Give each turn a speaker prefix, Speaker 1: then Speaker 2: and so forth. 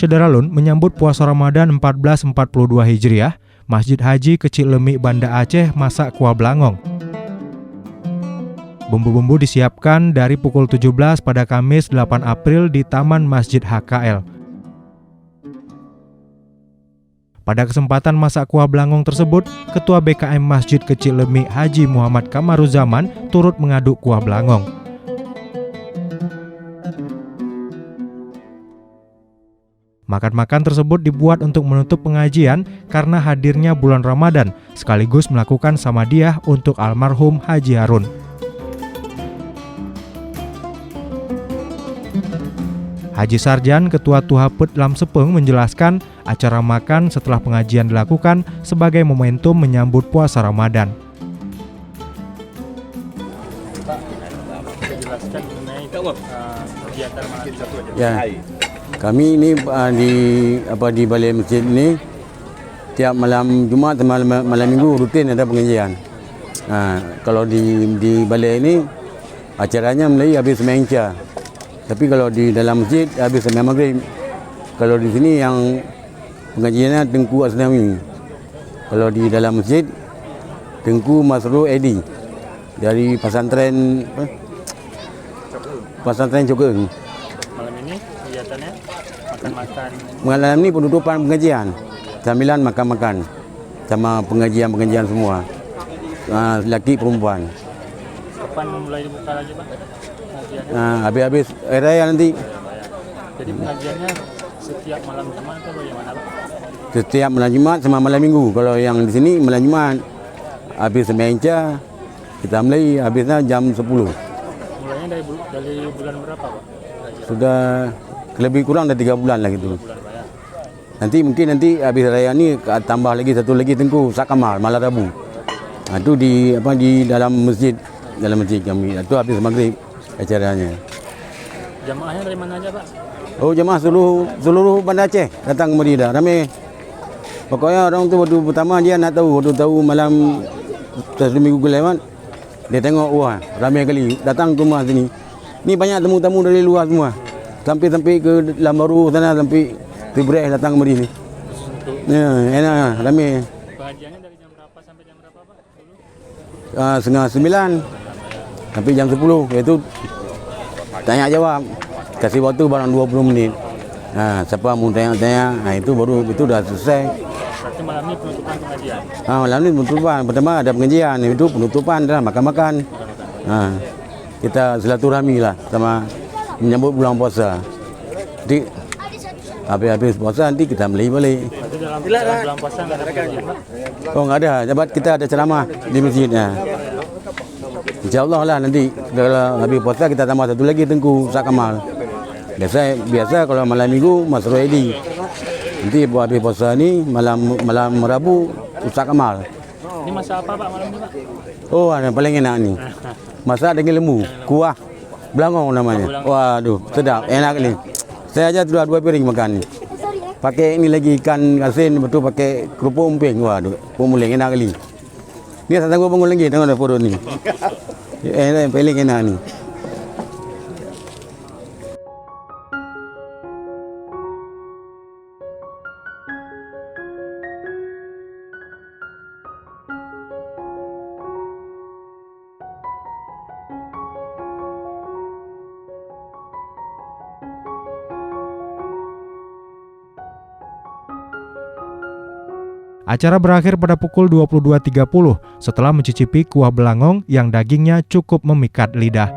Speaker 1: Syederalun menyambut puasa Ramadan 1442 Hijriah, Masjid Haji Kecil Lemik Banda Aceh masak kuah belangong. Bumbu-bumbu disiapkan dari pukul 17 pada Kamis 8 April di Taman Masjid HKL. Pada kesempatan masak kuah belangong tersebut, Ketua BKM Masjid Kecil Lemik Haji Muhammad Kamaruzaman turut mengaduk kuah belangong. Makan-makan tersebut dibuat untuk menutup pengajian karena hadirnya bulan Ramadan, sekaligus melakukan samadiyah untuk almarhum Haji Harun. Haji Sarjan, Ketua Tuhaput Lam Sepeng menjelaskan acara makan setelah pengajian dilakukan sebagai momentum menyambut puasa Ramadan.
Speaker 2: Pak, bisa jelaskan mengenai kegiatan malam satu aja.
Speaker 3: Ya, kami ini di balai masjid ini tiap malam Jumaat dan malam Minggu rutin ada pengajian. Kalau di balai ini acaranya mulai habis sembahyang Isya. Tapi kalau di dalam masjid habis sembahyang Maghrib. Kalau di sini yang pengajiannya Tengku Asnawi. Kalau di dalam masjid Tengku Masrur Edi dari pesantren Cokeng.
Speaker 2: Malam ini kegiatannya makan-makan.
Speaker 3: Malam ini penutupan pengajian, sambilan makan-makan sama pengajian semua, lelaki perempuan.
Speaker 2: Kapan mulai dibuka lagi, Pak?
Speaker 3: Habis hari raya nanti.
Speaker 2: Jadi pengajiannya setiap malam Jumat atau bagaimana, Pak?
Speaker 3: Setiap malam Jumat sama malam Minggu. Kalau yang di sini malam Jumat habis sembahyang Isya kita mulai, habisnya jam 10.
Speaker 2: Mulainya dari bulan berapa, Pak?
Speaker 3: Sudah lebih kurang dari 3 bulan lah gitu.
Speaker 2: Bulan, Pak, ya?
Speaker 3: Nanti habis raya ni tambah lagi satu lagi Tengku Sakamal malam Rabu. Itu di dalam masjid kami. Itu habis maghrib acaranya.
Speaker 2: Jamaahnya dari mana aja, Pak?
Speaker 3: Oh, jemaah seluruh Banda Aceh datang kemari dah. Ramai. Pokoknya orang tu waktu pertama dia nak tahu malam seminggu lewat, dia tengok wah ramai kali datang ke rumah sini. Ni banyak tamu-tamu dari luar semua. Sampai ke Lambaru sana, sampai Tibreh datang kemari ni. Ya, enak ramai.
Speaker 2: Pengajiannya dari jam berapa sampai jam berapa, Pak? Dulu?
Speaker 3: 8:30 sampai jam 10. Iaitu tanya jawab. Kasih waktu barang 20 menit. Siapa mau tanya-tanya, itu dah selesai.
Speaker 2: Berarti malam ini penutupan pengajian.
Speaker 3: Malam ini penutupan. Pertama ada pengajian, itu penutupan dah makan-makan. Kita silaturahmi lah sama menyambut bulan puasa. Jadi habis puasa nanti kita balik.
Speaker 2: Berarti dalam bulan puasa nggak ada pengajian, Pak?
Speaker 3: Oh, nggak ada. Dapat kita ada ceramah di masjidnya. InsyaAllah lah nanti kalau habis puasa kita tambah satu lagi Tengku Sakamal. Biasa kalau malam Minggu Masrur Edi. Nanti habis puasa ni malam Rabu Ustaz Kamal.
Speaker 2: Ini masak apa, Pak, malam ini, Pak?
Speaker 3: Oh, yang paling enak ni. Masak dengan lembu, kuah belangong namanya. Waduh, sedap, enak ni. Saya aja sudah 2 piring makan ni. Pakai ini lagi ikan asin, betul pakai kerupuk umping. Waduh, pemuling enak kali. Ni saya tunggu bangun lagi, tengok dah foto ni. Enak, paling enak ni.
Speaker 1: Acara berakhir pada pukul 22.30 setelah mencicipi kuah belangong yang dagingnya cukup memikat lidah.